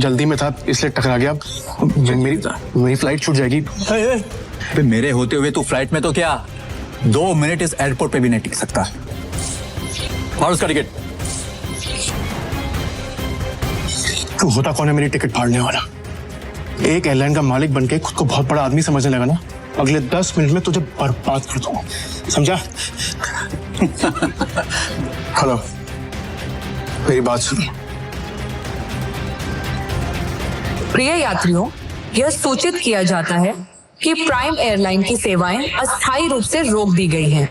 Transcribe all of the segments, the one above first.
जल्दी में था इसलिए टकरा गया। मेरी फ्लाइट छूट जाएगी। अबे मेरे होते हुए तू फ्लाइट में तो क्या 2 मिनट इस एयरपोर्ट पे भी नहीं टिक सकता। और उसका टिकट। तू होता कौन है मेरी टिकट फाड़ने वाला? एक एयरलाइन का मालिक बनके खुद को बहुत बड़ा आदमी समझने लगा ना, अगले 10 मिनट में तुझे बर्बाद कर दूंगा, समझा? हेलो, मेरी बात सुनो। प्रिय यात्रियों, यह सूचित किया जाता है कि प्राइम एयरलाइन की सेवाएं अस्थायी रूप से रोक दी गई हैं।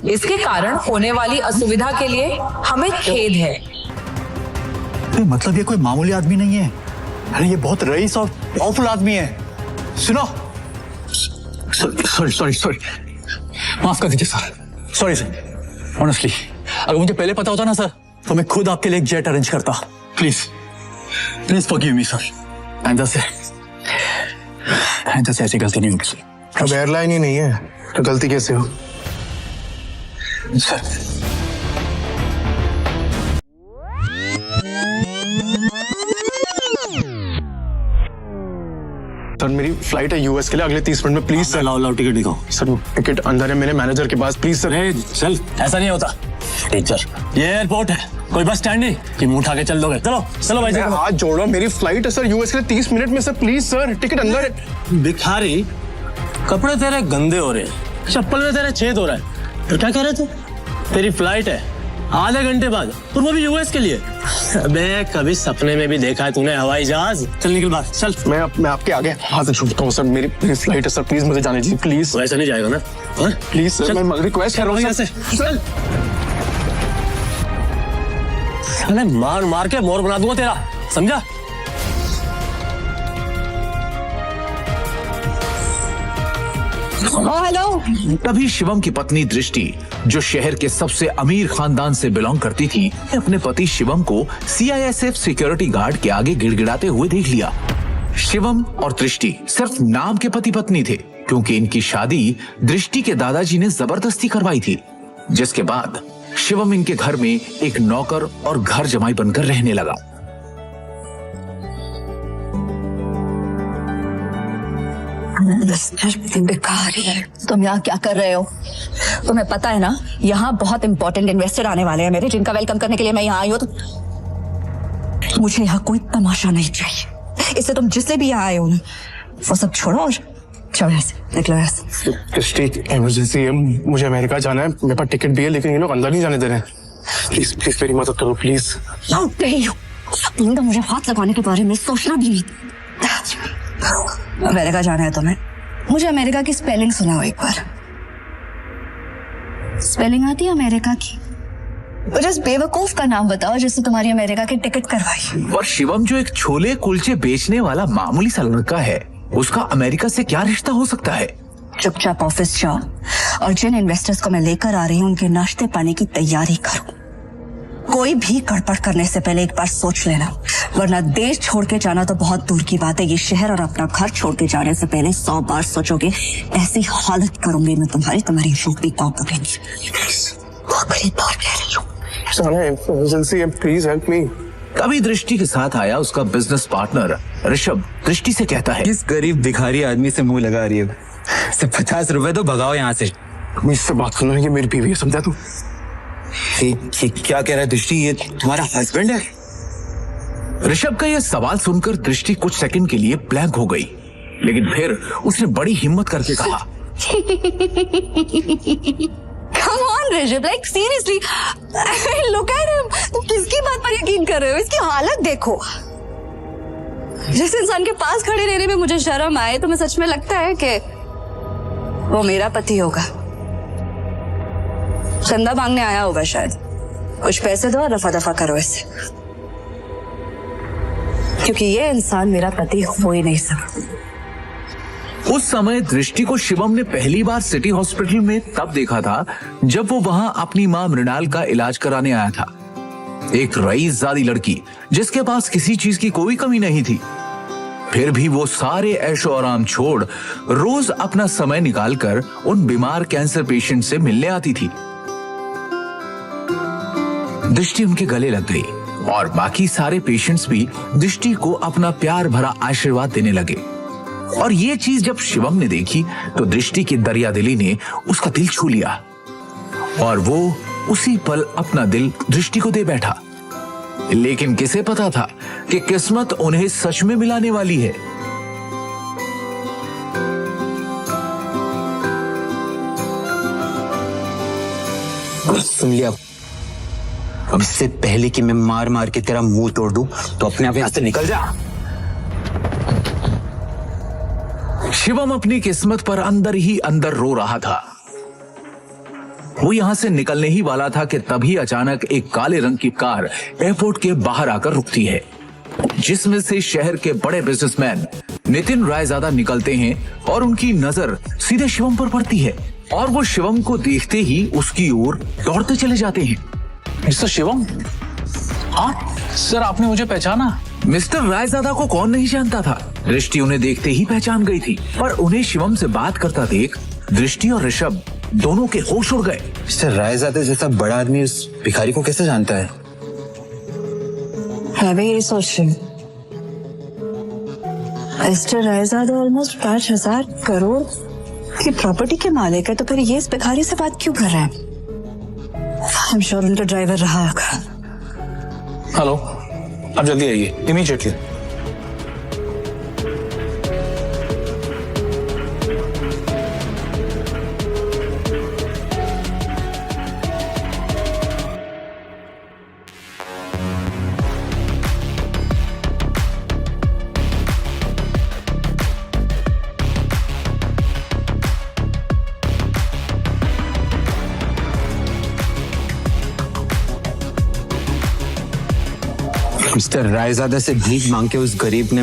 इसके कारण होने वाली असुविधा के लिए हमें खेद है। मतलब ये कोई मामूली आदमी नहीं है, अरे ये बहुत रईस और पावरफुल आदमी है। सुनो, सॉरी, माफ कर दीजिए सर। सॉरी सर, ऑनेस्टली अगर मुझे पहले पता होता ना सर तो मैं खुद आपके लिए एक जेट अरेंज करता। Please forgive me sir. आइंदा से ऐसी गलती नहीं होगी। अब एयरलाइन ही नहीं है तो गलती कैसे हो? सर मेरी फ्लाइट है यूएस के लिए अगले 30 मिनट में, प्लीज सर। लाओ टिकट दिखाओ। सर टिकट अंदर है मेरे मैनेजर के पास, प्लीज सर। चल, ऐसा नहीं होता टीचर, ये एयरपोर्ट है, कोई बस स्टैंड नहीं कि मुंह उठा के चल दोगे। चलो भाई, हाथ जोड़ो, मेरी फ्लाइट है सर यूएस के लिए 30 मिनट में सर, प्लीज सर। टिकट अंदर है। भिखारी, कपड़े तेरे गंदे हो रहे हैं, चप्पल में तेरे छेद हो रहा है, तो क्या कह रहे थे? तेरी फ्लाइट है आधे घंटे बाद, और वो भी यूएस के लिए। अबे कभी सपने में भी देखा है तूने हवाई जहाज? चल निकल बाहर, चल। मैं आपके आगे हाथ छूटता हूँ सर, मेरी फ्लाइट है सर, प्लीज मुझे जाने दीजिए, प्लीज। वैसा नहीं जाएगा ना? प्लीज सर, मैं रिक्वेस्ट कर रहा हूँ से। चल, अरे मार के मोर बना दूंगा तेरा, समझा? हेलो। तभी शिवम की पत्नी दृष्टि, जो शहर के सबसे अमीर खानदान से बिलोंग करती थी, अपने पति शिवम को सीआईएसएफ सिक्योरिटी गार्ड के आगे गिड़गिड़ाते हुए देख लिया। शिवम और दृष्टि सिर्फ नाम के पति पत्नी थे, क्योंकि इनकी शादी दृष्टि के दादाजी ने जबरदस्ती करवाई थी, जिसके बाद शिवम इनके घर में एक नौकर और घर जमाई बनकर रहने लगा। बेकार है। तुम यहाँ क्या कर रहे हो? तुम्हें पता है ना यहाँ बहुत इंपॉर्टेंट इन्वेस्टर आने वाले हैं मेरे, जिनका वेलकम करने के लिए मैं यहाँ आई हूँ। तो मुझे यहाँ कोई तमाशा नहीं चाहिए, इससे तुम जिससे भी यहाँ आए हो ना वो सब छोड़ो और चलो ऐसे निकलो ऐसे। इमरजेंसी है, मुझे अमेरिका जाना है, मेरे पास टिकट भी है, लेकिन ये लोग अंदर नहीं जाने दे रहे हैं। प्लीज मेरी मदद करो प्लीज। तो मुझे हाथ लगाने के बारे में सोचना भी नहीं। अमेरिका जाना है तुम्हें? मुझे अमेरिका की स्पेलिंग सुनाओ एक बार। स्पेलिंग आती है अमेरिका की? मुझे उस बेवकूफ का नाम बताओ जिससे तुम्हारी अमेरिका की टिकट करवाई। और शिवम जो एक छोले कुलचे बेचने वाला मामूली सा लड़का है, उसका अमेरिका से क्या रिश्ता हो सकता है? चुपचाप ऑफिस जाओ और जिन इन्वेस्टर्स को मैं लेकर आ रही हूँ उनके नाश्ते पानी की तैयारी करो। कोई भी गड़बड़ करने से पहले एक बार सोच लेना, वरना देश छोड़ के जाना तो बहुत दूर की बात है, ये शहर और अपना घर छोड़ के जाने से पहले 100 बार सोचोगे। ऐसी हालत करूंगी मैं तुम्हारी नौकरी कौन करेगी? आखिरी बार कह रही हूँ। इमरजेंसी है, प्लीज हेल्प मी। तभी दृष्टि के साथ आया उसका बिजनेस पार्टनर ऋषभ। दृष्टि से कहता है, किस गरीब भिखारी आदमी से मुंह लगा रही है? सिर्फ 50 रुपए तो भगाओ यहाँ से। मुझसे बात करना है, ये मेरी बीवी है, समझा तू? क्या कह रहा है दृष्टि, ये तुम्हारा हस्बैंड है? ऋषभ का यह सवाल सुनकर दृष्टि कुछ सेकंड के लिए ब्लैंक हो गई, लेकिन फिर उसने बड़ी हिम्मत करके कहा, Come on Rishabh, like seriously, look at him. तुम किसकी बात पर यकीन कर रहे हो? इसकी हालत देखो। जिस इंसान के पास खड़े रहने में मुझे शर्म आए, तो मैं सच में लगता है कि वो मेरा पति होगा। चंदा मांगने आया होगा शायद। कुछ पैसे दो और रफा दफा करो इसे, क्योंकि ये इंसान मेरा पति हो ही नहीं सकता। उस समय दृष्टि को शिवम ने पहली बार सिटी हॉस्पिटल में तब देखा था जब वो वहां अपनी मां मृणाल का इलाज कराने आया था। एक रईसजादी लड़की जिसके पास किसी चीज की कोई कमी नहीं थी, फिर भी वो सारे ऐशो आराम छोड़ रोज अपना समय निकालकर उन बीमार कैंसर पेशेंट से मिलने आती थी। दृष्टि उनके गले लग गई और बाकी सारे पेशेंट्स भी दृष्टि को अपना प्यार भरा आशीर्वाद देने लगे। और ये चीज जब शिवम ने देखी तो दृष्टि की दरियादिली ने उसका दिल छू लिया और वो उसी पल अपना दिल दृष्टि को दे बैठा। लेकिन किसे पता था कि किस्मत उन्हें सच में मिलाने वाली है। सुन लिया, अब इससे पहले कि मैं मार मार के तेरा मुंह तोड़ दूं तो अपने आप यहां से निकल जा। शिवम अपनी किस्मत पर अंदर ही अंदर रो रहा था। वो यहां से निकलने ही वाला था कि तभी अचानक एक काले रंग की कार एयरपोर्ट के बाहर आकर रुकती है, जिसमें से शहर के बड़े बिजनेसमैन नितिन रायजादा निकलते हैं और उनकी नजर सीधे शिवम पर पड़ती है और वो शिवम को देखते ही उसकी ओर दौड़ते चले जाते हैं। मिस्टर शिवम, हाँ सर, आपने मुझे पहचाना? मिस्टर रायजादा को कौन नहीं जानता था। दृष्टि उन्हें देखते ही पहचान गई थी, पर उन्हें शिवम से बात करता देख दृष्टि और ऋषभ दोनों के होश उड़ गए। मिस्टर रायजादा जैसा बड़ा आदमी उस भिखारी को कैसे जानता है? मैं भी यही सोच रही हूँ। मिस्टर रायजादा ऑलमोस्ट 5,000 करोड़ की प्रॉपर्टी के मालिक है, तो फिर ये इस भिखारी से बात क्यों कर रहे हैं? आई एम श्योर उनका ड्राइवर रहा होगा। हेलो, आप जल्दी आइए, इमीडिएटली। मिस्टर रायजादा से भीख मांग के उस गरीब ने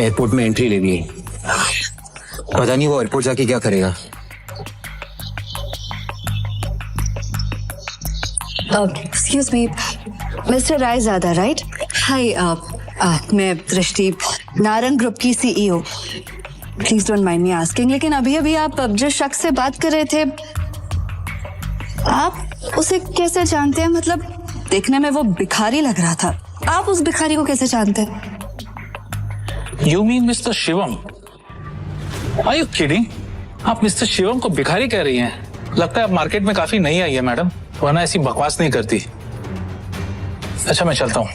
एयरपोर्ट में एंट्री ले ली। पता नहीं वो एयरपोर्ट जाके क्या करेगा। Excuse me, mister Raizada, right? Hi, मैं दृष्टि, नारंग ग्रुप की CEO। Please don't mind me asking, लेकिन अभी अभी आप जिस शख्स से बात कर रहे थे, आप उसे कैसे जानते हैं? मतलब देखने में वो भिखारी लग रहा था, आप उस भिखारी को कैसे जानते हैं? You mean mister Shivam? Are you kidding? आप मिस्टर शिवम को भिखारी कह रही हैं? लगता है आप मार्केट में काफी नई आई है मैडम, वरना ऐसी बकवास नहीं करती। अच्छा, मैं चलता हूँ।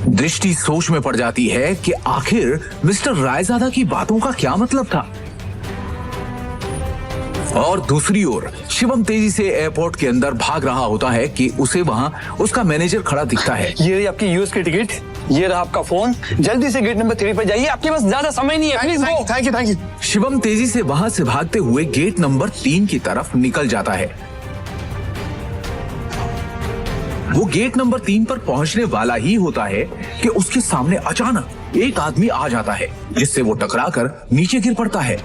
दृष्टि सोच में पड़ जाती है कि आखिर मिस्टर रायजादा की बातों का क्या मतलब था। और दूसरी ओर शिवम तेजी से एयरपोर्ट के अंदर भाग रहा होता है कि उसे वहां उसका मैनेजर खड़ा दिखता है। ये रही आपकी यूएस की टिकट, ये रहा आपका फोन, जल्दी से गेट नंबर 3 पर जाइए, आपके पास ज्यादा समय नहीं है। Please go. Thank you. Shivam तेजी से वहां से भागते हुए गेट नंबर 3 की तरफ निकल जाता है। वो गेट नंबर 3 पर पहुंचने वाला ही होता है कि उसके सामने अचानक एक आदमी आ जाता है, जिससे वो टकराकर नीचे गिर पड़ता है।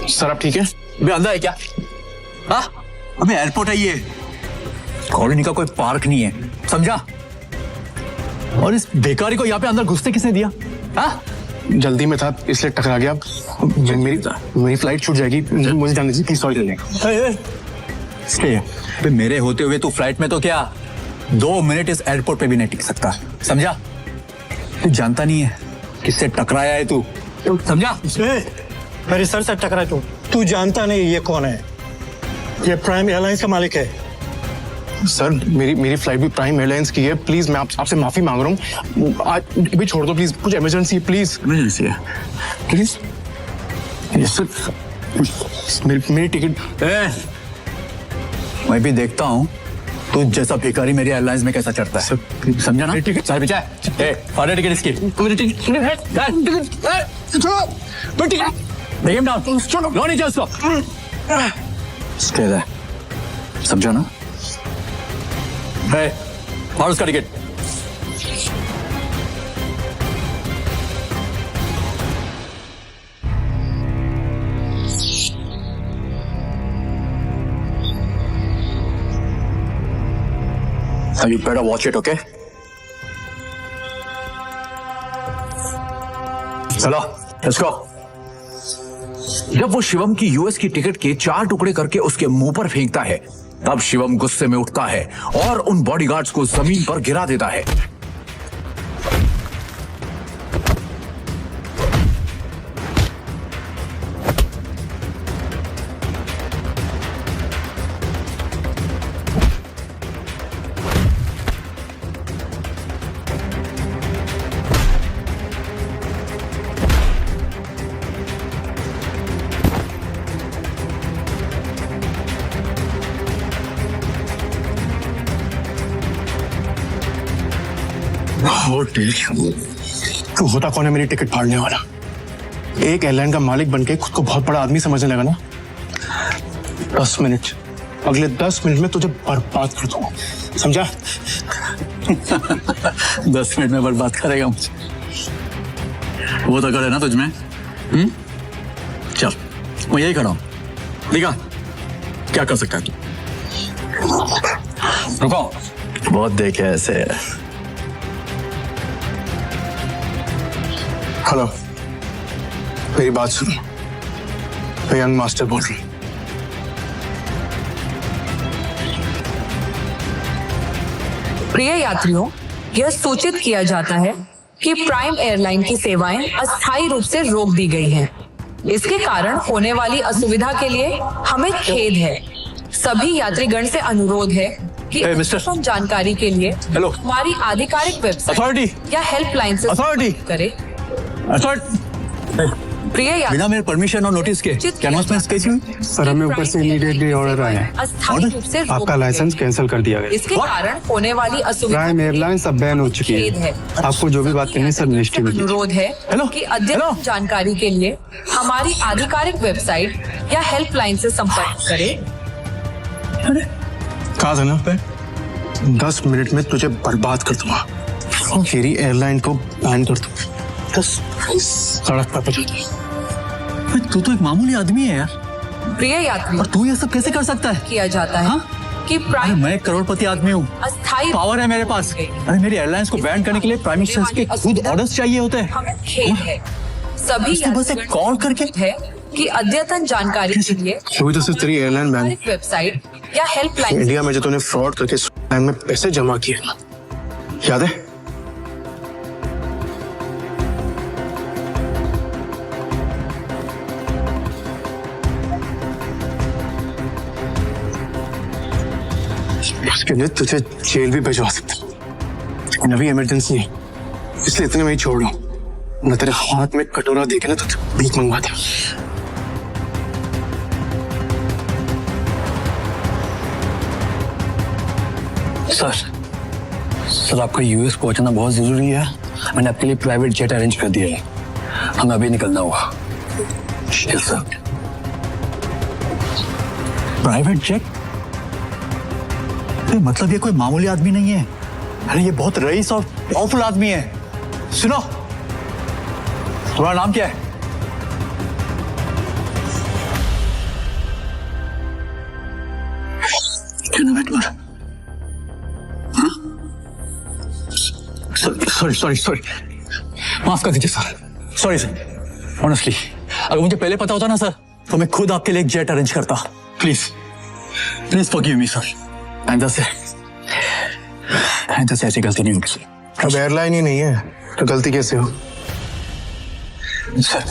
सर आप ठीक है? अबे अंदर है क्या? हाँ, अबे एयरपोर्ट है ये, कॉलोनी का कोई पार्क नहीं है, समझा? और इस बेकारी को यहाँ पे अंदर घुसने किसने दिया? हाँ, जल्दी में था इसलिए टकरा गया। मेरी फ्लाइट छूट जाएगी, मुझे जाने दीजिए प्लीज। सॉरी। मेरे होते हुए तू फ्लाइट में तो क्या 2 मिनट इस एयरपोर्ट पे भी नहीं टिक सकता, समझा? तू जानता नहीं है किससे टकराया है तू, समझा? मेरे सर से टकरा तू जानता नहीं ये कौन है? ये प्राइम एयरलाइंस का मालिक है। सर मेरी फ्लाइट भी प्राइम एयरलाइंस की है, प्लीज मैं आपसे माफी मांग रहा हूँ, आज भी छोड़ दो प्लीज, कुछ इमरजेंसी प्लीज। इमरजेंसी है प्लीज? यस सर, मेरी टिकट। मैं भी देखता हूँ तू जैसा भिखारी मेरी एयरलाइंस में कैसा चढ़ता है, समझा ना? टिकट सारे पीछे और टिकट इसकी Bring him down. लो नीचे उसको। Stay there. समझा ना? और उसका ticket. You better watch it, okay? चलो लेट्स गो। जब वो शिवम की यूएस की टिकट के 4 टुकड़े करके उसके मुंह पर फेंकता है, तब शिवम गुस्से में उठता है और उन बॉडीगार्ड्स को जमीन पर गिरा देता है। तू होता कौन है मेरी टिकट फाड़ने वाला? एक एयरलाइन का मालिक बनके खुद को बहुत बड़ा आदमी समझने लगा ना। 10 मिनट, अगले 10 मिनट में तुझे बर्बाद कर दूंगा, समझा? 10 मिनट में बर्बाद करेगा मुझे, वो तो करे ना तुझमें। चल मैं यही खड़ा हूं, दिखा क्या कर सकता है तू। रुको, बहुत देखे ऐसे। हेलो, मेरी बात सुनो, मैं यंग मास्टर बोल रहा हूँ। प्रिय यात्रियों, यह सूचित किया जाता है कि प्राइम एयरलाइन की सेवाएं अस्थायी रूप से रोक दी गई हैं। इसके कारण होने वाली असुविधा के लिए हमें खेद है। सभी यात्रीगण से अनुरोध है कि मिस्टर जानकारी के लिए हेलो हमारी आधिकारिक वेबसाइट अथॉरिटी या हेल्पलाइन से अथॉरिटी करें। प्रिय बिना मेरे परमिशन और नोटिस के क्या अनाउंसमेंट कैसी हुई? सर, हमें ऊपर से इमीडिएटली ऑर्डर आया है, अस्थायी रूप से आपका लाइसेंस कैंसिल कर दिया गया। इसके कारण होने वाली असुविधा प्राइम एयरलाइन सब बैन हो चुकी खेद है। है। आपको जो भी बात करनी है सर मिनिस्ट्री में कीजिए। अनुरोध है हेलो, कि अद्यतन जानकारी के लिए हमारी आधिकारिक वेबसाइट या हेल्पलाइन से संपर्क करें। कहा था ना, 10 मिनट में तुझे बर्बाद कर दूंगा, मेरी एयरलाइन को बैन कर दूंगा। सड़क पर पहुंचा। तू तो एक मामूली आदमी है यार, प्रिय यात्री, और तू ये सब कैसे कर सकता है? किया जाता है कि अरे प्राइम मैं एक करोड़पति आदमी हूँ, अस्थायी पावर है मेरे पास। अरे मेरी एयरलाइंस को बैन करने के लिए प्राइम मिनिस्टर के खुद ऑर्डर्स चाहिए होते हैं। हमें खेद है। सभी इसने बस एक यात्रीगण कॉल करके है कि अद्यतन जानकारी के लिए अभी तो सिर्फ तेरी एयरलाइन बैन, आधिकारिक वेबसाइट या हेल्पलाइन इंडिया में जो तूने फ्रॉड करके टाइम में पैसे जमा किए ना, याद है? उसके लिए तुझे जेल भी भिजवा सकता, लेकिन अभी इमरजेंसी है, इसलिए इतने में ही छोड़ रहा हूं। न तेरे हाथ में कटोरा देखे ना तो भीख मंगवाता। सर आपका यूएस पहुंचना बहुत जरूरी है। मैंने आपके लिए प्राइवेट जेट अरेंज कर दिया है, हमें अभी निकलना होगा। Sir private jet? मतलब ये कोई मामूली आदमी नहीं है, अरे ये बहुत रईस और पावरफुल आदमी है। सुनो, तुम्हारा नाम क्या है? सॉरी माफ कर दीजिए सर, सॉरी सर। ऑनेस्टली अगर मुझे पहले पता होता ना सर, तो मैं खुद आपके लिए एक जेट अरेंज करता। Please forgive me sir. आइंदा से ऐसी गलती नहीं होगी सर। अब एयरलाइन ही नहीं है तो गलती कैसे हो? Sir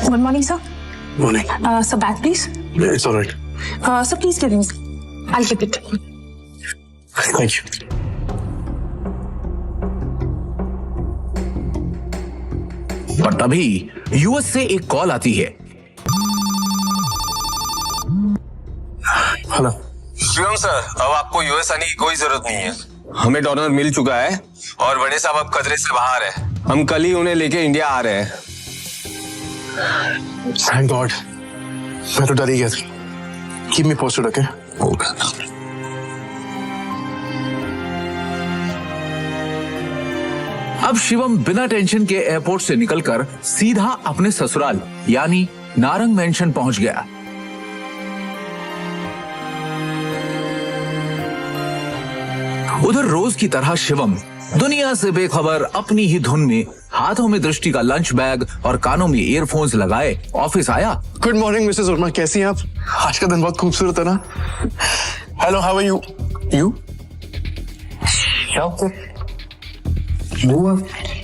Good morning, sir. Morning. Sir, bag, please. It's all right. Sir, please give me. I'll keep it. Thank you. पर तभी यूएस से एक कॉल आती है। हेलो शिवम सर, अब आपको यूएस आने की कोई जरूरत नहीं है। हमें डोनर मिल चुका है और बड़े साहब अब खतरे से बाहर है। हम कल ही उन्हें लेके इंडिया आ रहे हैं। थैंक गॉड, मैं तो डर ही गया था। Keep me posted, okay? अब शिवम बिना टेंशन के एयरपोर्ट से निकलकर सीधा अपने ससुराल यानी नारंग मेंशन पहुंच गया। उधर रोज की तरह शिवम दुनिया से बेखबर अपनी ही धुन में हाथों में दृष्टि का लंच बैग और कानों में ईयरफोन्स लगाए ऑफिस आया। गुड मॉर्निंग मिसेस वर्मा, कैसी हैं आप? आज का दिन बहुत खूबसूरत है ना? Hello, how are you? You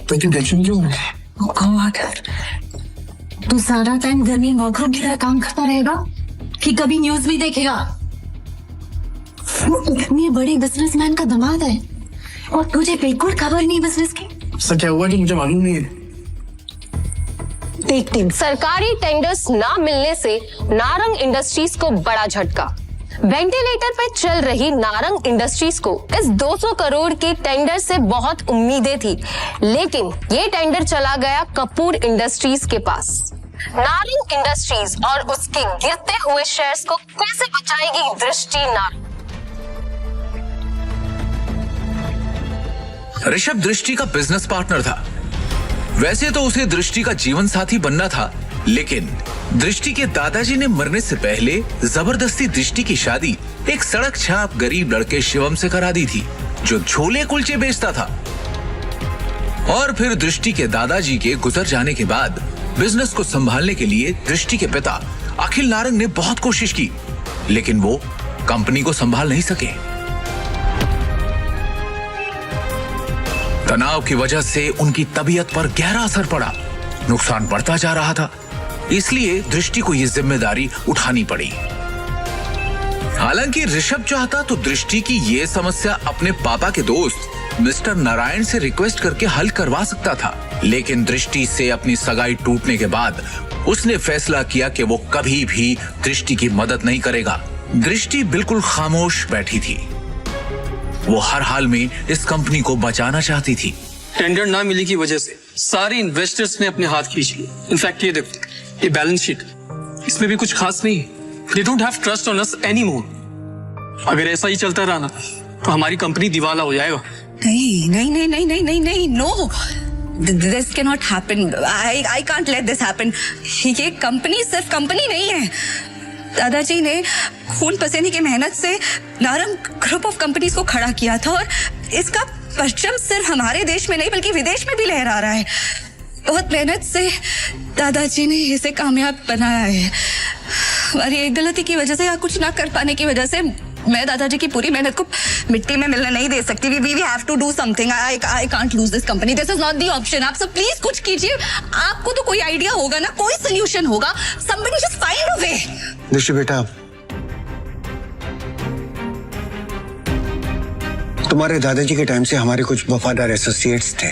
tension क्यों? तू सारा टाइम घर में वर्करूम की तरह काम करता रहेगा कि कभी न्यूज भी देखेगा? वो इतने बड़े बिजनेसमैन का दामाद है और तुझे बिल्कुल खबर नहीं बिजनेस की। सर क्या हुआ कि मुझे मालूम नहीं है। देखते सरकारी टेंडर्स ना मिलने से नारंग इंडस्ट्रीज को बड़ा झटका। वेंटिलेटर पे चल रही नारंग इंडस्ट्रीज को इस 200 करोड़ के टेंडर से बहुत उम्मीदें थी, लेकिन ये टेंडर चला गया कपूर इंडस्ट्रीज के पास। नारंग इंडस्ट्रीज और उसके गिरते हुए शेयर्स को कैसे बचाएगी दृष्टि नारंग? ऋषभ दृष्टि का बिजनेस पार्टनर था। वैसे तो उसे दृष्टि का जीवन साथी बनना था, लेकिन दृष्टि के दादाजी ने मरने से पहले जबरदस्ती दृष्टि की शादी एक सड़क छाप गरीब लड़के शिवम से करा दी थी, जो छोले कुलचे बेचता था। और फिर दृष्टि के दादाजी के गुजर जाने के बाद बिजनेस को संभालने के लिए दृष्टि के पिता अखिल नारंग ने बहुत कोशिश की, लेकिन वो कंपनी को संभाल नहीं सके। तनाव की वजह से उनकी तबीयत पर गहरा असर पड़ा, नुकसान बढ़ता जा रहा था, इसलिए दृष्टि को यह जिम्मेदारी उठानी पड़ी। हालांकि ऋषभ चाहता तो दृष्टि की ये समस्या अपने पापा के दोस्त मिस्टर नारायण से रिक्वेस्ट करके हल करवा सकता था, लेकिन दृष्टि से अपनी सगाई टूटने के बाद उसने फैसला किया कि वो कभी भी दृष्टि की मदद नहीं करेगा। दृष्टि बिल्कुल खामोश बैठी थी। वो हर हाल में इस कंपनी को बचाना चाहती थी। टेंडर ना मिलने की वजह से सारे इन्वेस्टर्स ने अपने हाथ खींच लिए। इनफैक्ट ये देखो, ये बैलेंस शीट, इसमें भी कुछ खास नहीं है। They don't have trust on us anymore. अगर ऐसा ही चलता रहा ना तो हमारी कंपनी दिवाला हो जाएगा। नहीं नहीं नहीं नहीं नहीं नहीं नहीं, no, this can not happen. I can't let this happen. ये कंपनी सिर्फ कंपनी नहीं है। दादाजी ने खून पसीने की मेहनत से नारंग ग्रुप ऑफ कंपनीज को खड़ा किया था और इसका परचम सिर्फ हमारे देश में नहीं बल्कि विदेश में भी लहरा रहा है। बहुत मेहनत से दादाजी ने इसे कामयाब बनाया है। हमारी एक गलती की वजह से या कुछ ना कर पाने की वजह से मैं दादाजी की पूरी मेहनत को मिट्टी में मिलने नहीं दे सकती। We have to do something. I can't lose this company. This is not the option. आप सब प्लीज कुछ कीजिए। आपको तो कोई आइडिया होगा ना, कोई सोल्यूशन होगा। Somebody just find a way. दृष्टि बेटा, तुम्हारे दादाजी के टाइम से हमारे कुछ वफादार एसोसिएट्स थे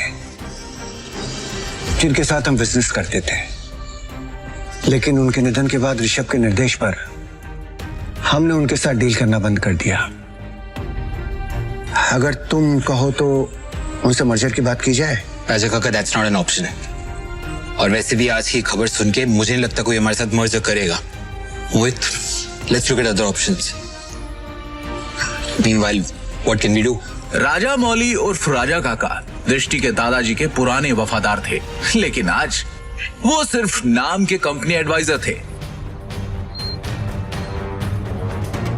जिनके साथ हम बिजनेस करते थे, लेकिन उनके निधन के बाद ऋषभ के निर्देश पर हमने उनके साथ डील करना बंद कर दिया। अगर तुम कहो तो उनसे मर्जर की बात की जाए। राजा काका, दैट्स नॉट एन ऑप्शन है। और वैसे भी आज की खबर सुन के मुझे नहीं लगता कोई हमारे साथ मर्जर करेगा। Mohit, let's look at other options. Meanwhile, what can we do? Rajamouli उर्फ राजा काका दृष्टि के दादाजी के पुराने वफादार थे, लेकिन आज वो सिर्फ नाम के कंपनी एडवाइजर थे।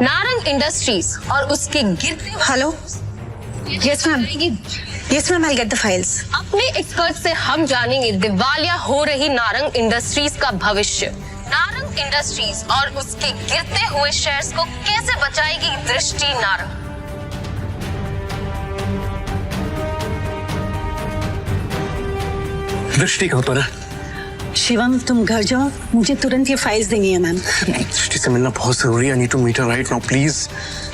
नारंग इंडस्ट्रीज और उसके गिरते। Hello, yes ma'am, yes ma'am, I get the files. अपने एक्सपर्ट से हम जानेंगे दिवालिया हो रही नारंग इंडस्ट्रीज का भविष्य। नारंग इंडस्ट्रीज और उसके गिरते हुए शेयर्स को कैसे बचाएगी दृष्टि नारंग? दृष्टि कहाँ पर है? शिवम, तुम घर जाओ, मुझे तुरंत ये फाइल्स देनी है मैम। दृष्टि से मिलना बहुत जरूरी है। I need to meet her right now, please.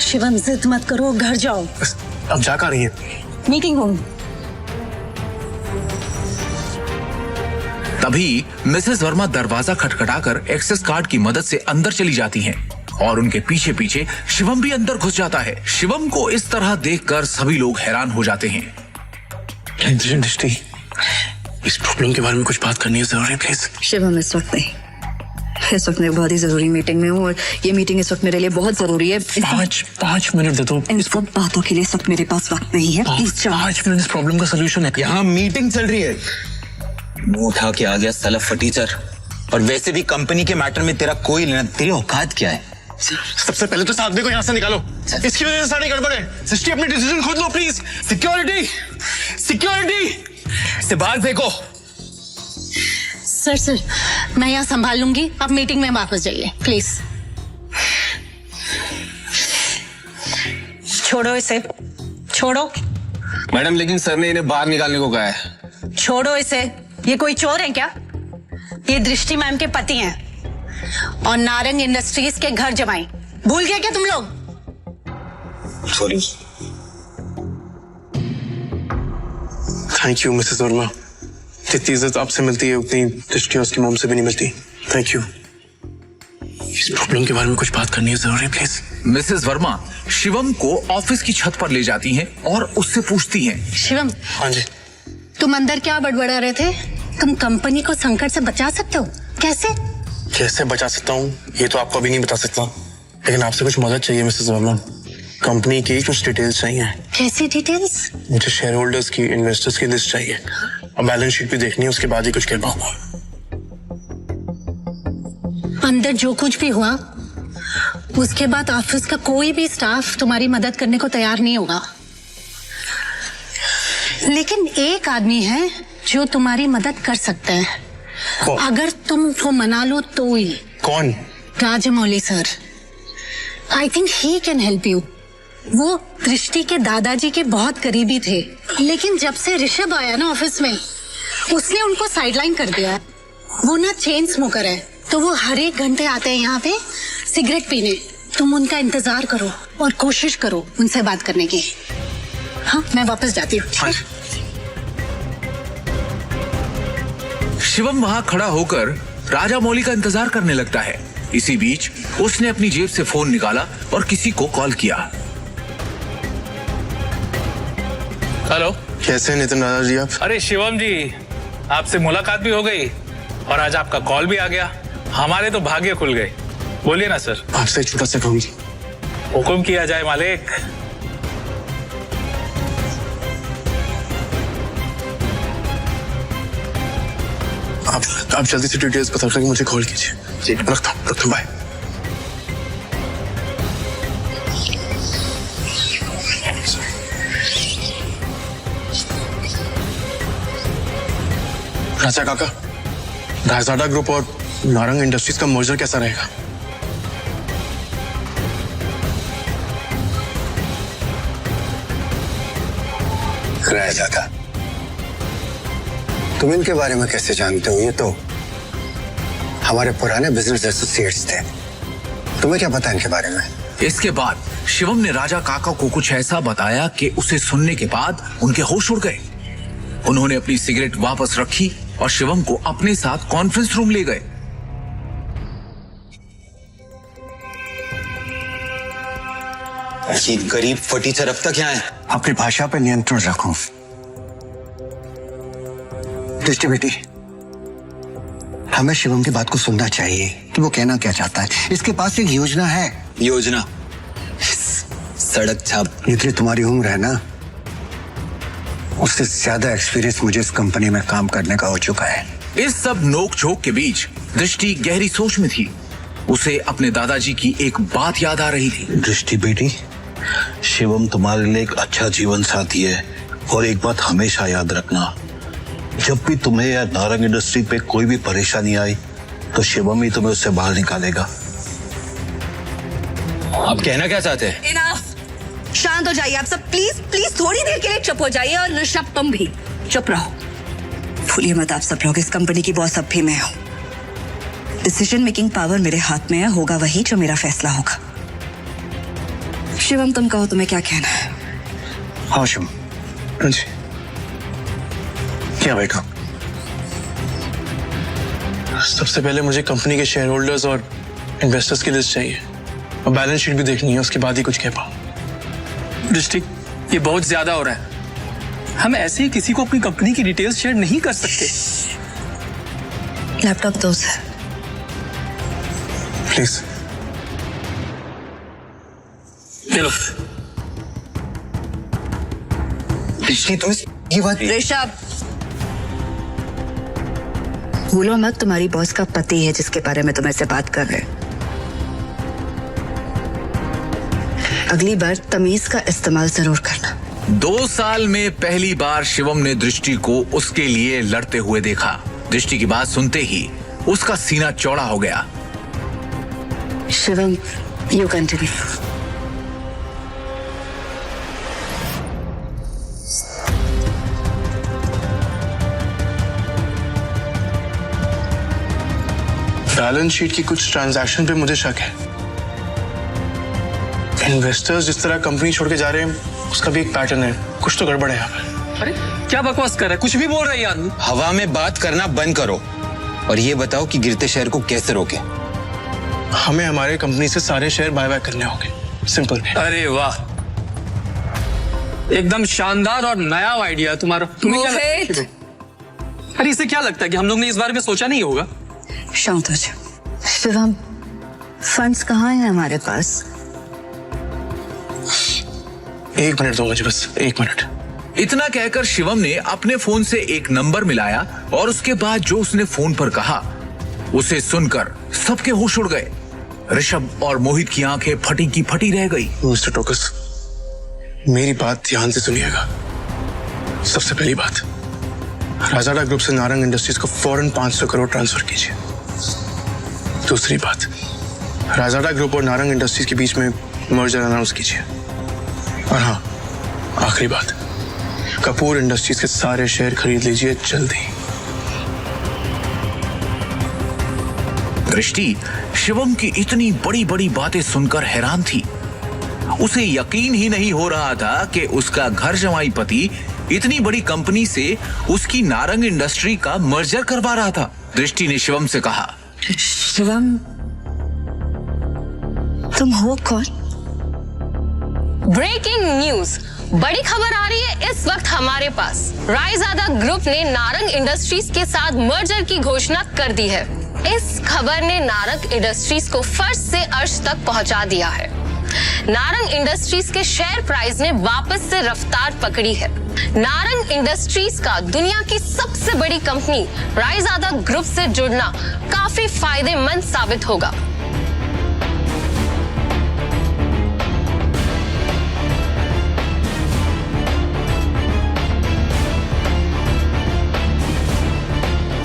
Shivam, जिद मत करो, घर जाओ। अब जा कर रही है? Meeting room. तभी मिसेस वर्मा दरवाजा खटखटाकर एक्सेस कार्ड की मदद से अंदर चली जाती हैं और उनके पीछे पीछे शिवम भी अंदर घुस जाता है। शिवम को इस तरह देखकर सभी लोग हैरान हो जाते हैं। दृष्टि, इस प्रॉब्लम के बारे में कुछ बात करनी है जरूरी, प्लीज। शिवम, इस वक्त नहीं। इस वक्त मैं बहुत ही जरूरी मीटिंग में हूँ और ये मीटिंग इस वक्त मेरे लिए बहुत जरूरी है। 5 मिनट दे दो। इन सब बातों के लिए इस वक्त मेरे पास वक्त नहीं है। प्लीज 5 मिनट इस प्रॉब्लम का सोल्यूशन है। यहाँ मीटिंग चल रही है। मुंह उठा के आ गया साला फटीचर। और वैसे भी कंपनी के मैटर में तेरा कोई लेना, तेरी औकात क्या है? सबसे पहले तो साधने को यहाँ से निकालो। इसकी वजह से सारी गड़बड़ है। सृष्टि अपनी डिसीजन खुद लो प्लीज। सिक्योरिटी से बाहर फेंको। सर मैं यहाँ संभाल लूंगी, आप मीटिंग में वापस जाइए प्लीज। छोड़ो इसे, छोड़ो। मैडम लेकिन सर ने इन्हें बाहर निकालने को कहा है। छोड़ो इसे, ये कोई चोर है क्या? ये दृष्टि मैम के पति हैं और नारंग इंडस्ट्रीज के घर जमाई। भूल गए क्या तुम लोग? Sorry. Thank you Mrs Verma. जितनी इज्जत आपसे मिलती है उतनी दृष्टि उसकी मॉम से भी नहीं मिलती। Thank you. इस प्रॉब्लम के बारे में कुछ बात करनी है जरूरी, प्लीज। मिसेस वर्मा शिवम को ऑफिस की छत पर ले जाती हैं और उससे पूछती हैं। शिवम। हाँ जी। तुम अंदर क्या बड़बड़ा रहे थे? तुम कंपनी को संकट से बचा सकते हो, कैसे बचा सकता हूँ ये तो आपको अभी नहीं बता सकता, लेकिन आपसे कुछ मदद चाहिए मिसेस वर्मा। कंपनी की कुछ डिटेल्स चाहिए। कैसी डिटेल्स? मुझे शेयर होल्डर्स की, इन्वेस्टर्स की लिस्ट चाहिए और बैलेंस शीट भी देखनी है, उसके बाद ही कुछ कर पाऊंगा। अंदर जो कुछ भी हुआ उसके बाद ऑफिस का कोई भी स्टाफ तुम्हारी मदद करने को तैयार नहीं होगा, लेकिन एक आदमी है जो तुम्हारी मदद कर सकता है। अगर तुम उसको मना लो तो ही। कौन? Rajamouli sir. I think he can help you. वो दृष्टि के दादाजी के बहुत करीबी थे, लेकिन जब से ऋषभ आया ना ऑफिस में, उसने उनको साइडलाइन कर दिया। वो ना चेन स्मोकर है, तो वो हर एक घंटे आते हैं यहाँ पे सिगरेट पीने। तुम उनका इंतजार करो और कोशिश करो उनसे बात करने की। हाँ, मैं वापस जाती हूँ। शिवम वहां खड़ा होकर राजा मौली का इंतजार करने लगता है। इसी बीच उसने अपनी जेब से फोन निकाला और किसी को कॉल किया। हेलो। कैसे हैं नितिन राजा जी आप? अरे शिवम जी, आपसे मुलाकात भी हो गई और आज आपका कॉल भी आ गया। हमारे तो भाग्य खुल गए। बोलिए ना सर। आपसे एक छोटा सा काम। हुक्म किया जाए मालिक। आप जल्दी से डिटेल्स बता करके मुझे कॉल कीजिए। रखता हूँ, बाय। राजा काका, रायजादा ग्रुप और नारंग इंडस्ट्रीज का मर्जर कैसा रहेगा? रायजादा, तुम इनके बारे में कैसे जानते हो? ये तो हमारे पुराने बिजनेस एसोसिएट्स थे। तुम्हें क्या पता इनके बारे में? इसके बाद शिवम ने राजा काका को कुछ ऐसा बताया कि उसे सुनने के बाद उनके होश उड़ गए। उन्होंने अपनी सिगरेट वापस रखी और शिवम को अपने साथ कॉन्फ्रेंस रूम ले गए। ये गरीब फटीचर अब तक यहाँ है। अपनी भाषा पर नियंत्रण रखो। दृष्टि बेटी, हमें शिवम की बात को सुनना चाहिए कि वो कहना क्या चाहता है। इसके पास एक योजना है। योजना? सड़क छाप। जितनी तुम्हारी उम्र है ना, उससे ज्यादा एक्सपीरियंस मुझे इस कंपनी में काम करने का हो चुका है। इस सब नोक झोंक के बीच दृष्टि गहरी सोच में थी। उसे अपने दादाजी की एक बात याद आ रही थी। दृष्टि बेटी, शिवम तुम्हारे लिए एक अच्छा जीवन साथी है और एक बात हमेशा याद रखना, जब भी तुम्हें या नारंग इंडस्ट्री पे कोई भी परेशानी आई तो शिवम ही तुम्हें उससे बाहर निकालेगा। आप कहना क्या चाहते हैं? इनफ। शांत हो जाइए आप सब, प्लीज प्लीज थोड़ी देर के लिए चुप हो जाइए। और ऋषभ तुम भी चुप रहो। भूलिए मत आप सब लोग, इस कंपनी की बॉस अब भी मैं हूं। डिसीजन मेकिंग पावर मेरे हाथ में है, होगा वही जो मेरा फैसला होगा। शिवम तुम कहो, तुम्हें क्या कहना है? हाँ शिवम जी, क्या बैठा? सबसे पहले मुझे कंपनी के शेयर होल्डर्स और इन्वेस्टर्स की लिस्ट चाहिए और बैलेंस शीट भी देखनी है, उसके बाद ही कुछ कह पाऊं। दृष्टि, ये बहुत ज्यादा हो रहा है। हम ऐसे ही किसी को अपनी कंपनी की डिटेल्स शेयर नहीं कर सकते। लैपटॉप दो सर। प्लीज। चलो दृष्टि, तुम ये बात ऋषभ, भूलो मत तुम्हारी बॉस का पति है जिसके बारे में तुम ऐसे बात कर रहे हो। अगली बार तमीज का इस्तेमाल जरूर करना। 2 साल में पहली बार शिवम ने दृष्टि को उसके लिए लड़ते हुए देखा। दृष्टि की बात सुनते ही उसका सीना चौड़ा हो गया। Shivam, you continue. Balance sheet की कुछ ट्रांजैक्शन पे मुझे शक है। इन्वेस्टर्स जिस तरह कंपनी छोड़ के जा रहे हैं उसका भी एक पैटर्न है। कुछ तो गड़बड़ है यहाँ पे। अरे क्या बकवास कर रहा है, कुछ भी बोल रहा है यार। हवा में बात करना बंद करो और ये बताओ कि गिरते शहर को कैसे रोके। हमें हमारे कंपनी से सारे शेयर बाय करने होंगे। सिंपल। अरे वाह, एकदम शानदार और नया आइडिया तुम्हारा। तुम्हें क्या लगता है? अरे इसे क्या लगता है कि हम लोग ने इस बारे में सोचा नहीं होगा? शांत हो जाओ। शिवम, फंड्स कहाँ हैं हमारे पास? 1 मिनट दो मुझे, बस 1 मिनट। इतना कहकर शिवम ने अपने फोन से एक नंबर मिलाया और उसके बाद जो उसने फोन पर कहा उसे सुनकर सबके होश उड़ गए। ऋषभ और मोहित की आंखें फटी की फटी रह गई। मिस्टर टोकस, मेरी बात ध्यान से सुनिएगा। सबसे पहली बात, राजाडा ग्रुप से नारंग इंडस्ट्रीज को फौरन 500 करोड़ ट्रांसफर कीजिए। दूसरी बात, राजाडा ग्रुप और नारंग इंडस्ट्रीज के बीच में मर्जर अनाउंस कीजिए। और हाँ, आखिरी बात, कपूर इंडस्ट्रीज के सारे शेयर खरीद लीजिए जल्दी। दृष्टि शिवम की इतनी बड़ी बड़ी बातें सुनकर हैरान थी। उसे यकीन ही नहीं हो रहा था कि उसका घर जमाई पति इतनी बड़ी कंपनी से उसकी नारंग इंडस्ट्री का मर्जर करवा रहा था। दृष्टि ने शिवम से कहा, शिवम, तुम हो कौन? ब्रेकिंग न्यूज, बड़ी खबर आ रही है इस वक्त हमारे पास। रायजादा ग्रुप ने नारंग इंडस्ट्रीज के साथ मर्जर की घोषणा कर दी है। इस खबर ने नारंग इंडस्ट्रीज को फर्श से अर्श तक पहुंचा दिया है। नारंग इंडस्ट्रीज के शेयर प्राइस ने वापस से रफ्तार पकड़ी है। नारंग इंडस्ट्रीज का दुनिया की सबसे बड़ी कंपनी रायजादा ग्रुप से जुड़ना काफी फायदेमंद साबित होगा।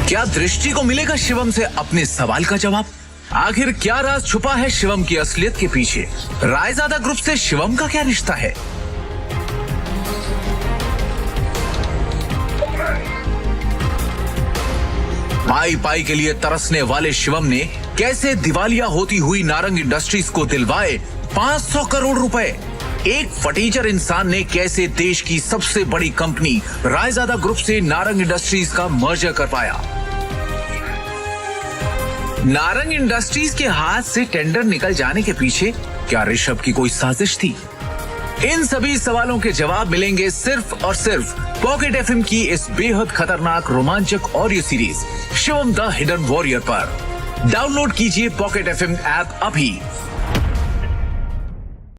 क्या दृष्टि को मिलेगा शिवम से अपने सवाल का जवाब? आखिर क्या राज छुपा है शिवम की असलियत के पीछे? रायजादा ग्रुप से शिवम का क्या रिश्ता है? पाई पाई के लिए तरसने वाले शिवम ने कैसे दिवालिया होती हुई नारंग इंडस्ट्रीज को दिलवाए 500 करोड़ रुपए? एक फटीचर इंसान ने कैसे देश की सबसे बड़ी कंपनी रायजादा ग्रुप से नारंग इंडस्ट्रीज का मर्जर करवाया? नारंग इंडस्ट्रीज के हाथ से टेंडर निकल जाने के पीछे क्या ऋषभ की कोई साजिश थी? इन सभी सवालों के जवाब मिलेंगे सिर्फ और सिर्फ पॉकेट एफएम की इस बेहद खतरनाक रोमांचक audio series Shivam the hidden warrior पर। डाउनलोड कीजिए पॉकेट एफएम ऐप अभी